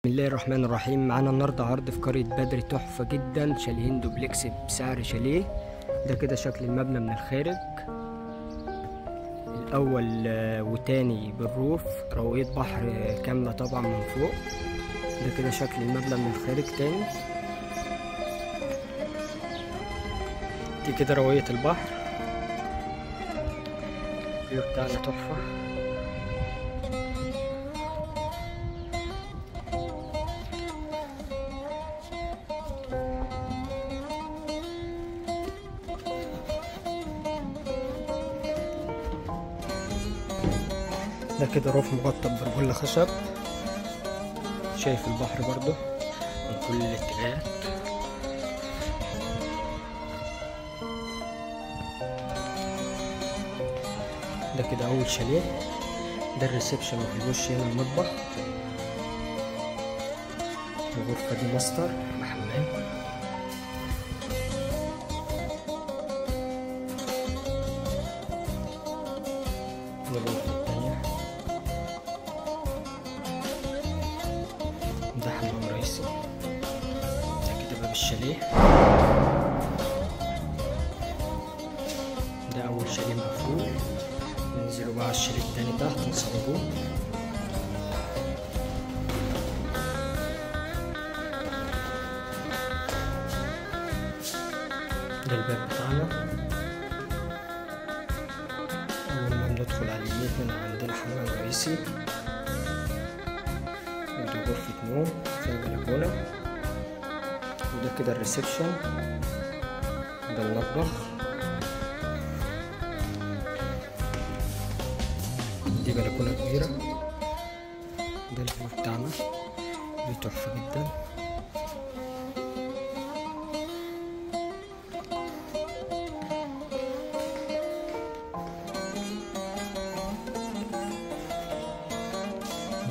بسم الله الرحمن الرحيم. معانا النهارده عرض في قرية بدر تحفة جدا، شاليهين دوبلكس بسعر شاليه. ده كده شكل المبنى من الخارج، الأول وتاني بالروف، روية بحر كاملة طبعا من فوق. ده كده شكل المبنى من الخارج تاني. دي كده روية البحر، الفيو بتاعنا تحفة. ده كده روف مغطى برجل خشب، شايف البحر برضو من كل الاتجاهات. ده كده اول شاليه، ده الريسبشن وفي الوش هنا المطبخ. الغرفة دي ماستر بحمام. الغرفة التانية ده حمام رئيسي. ده كده باب الشاليه. ده أول شاليه مقفول. ننزلوا بقى على الشاليه التاني تحت نصوروه. ده الباب بتاعنا. أول ما ندخل على اليمين هنا عندنا حمام رئيسي، ودي غرفة نوم فيها بلكونة. وده كده الريسبشن، ده المطبخ. دي بلكونة كبيرة. ده الفيو بتاعنا، دي تحفة جدا.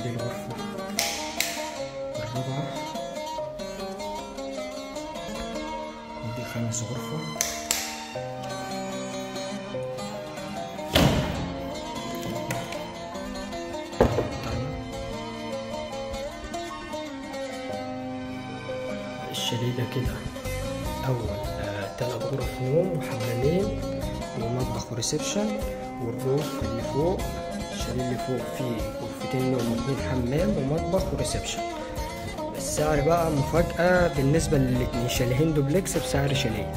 دي الغرفة الرابعة، ودي خامس غرفة. الشاليه ده كده أول 3 غرف نوم وحمامين ومطبخ وريسبشن، والروف اللي فوق، الشاليه اللي فوق فيه غرفتين نوم و2 حمام ومطبخ وريسبشن. السعر بقى مفاجأة بالنسبة للاتنين، شاليهين دوبلكس بسعر شاليه.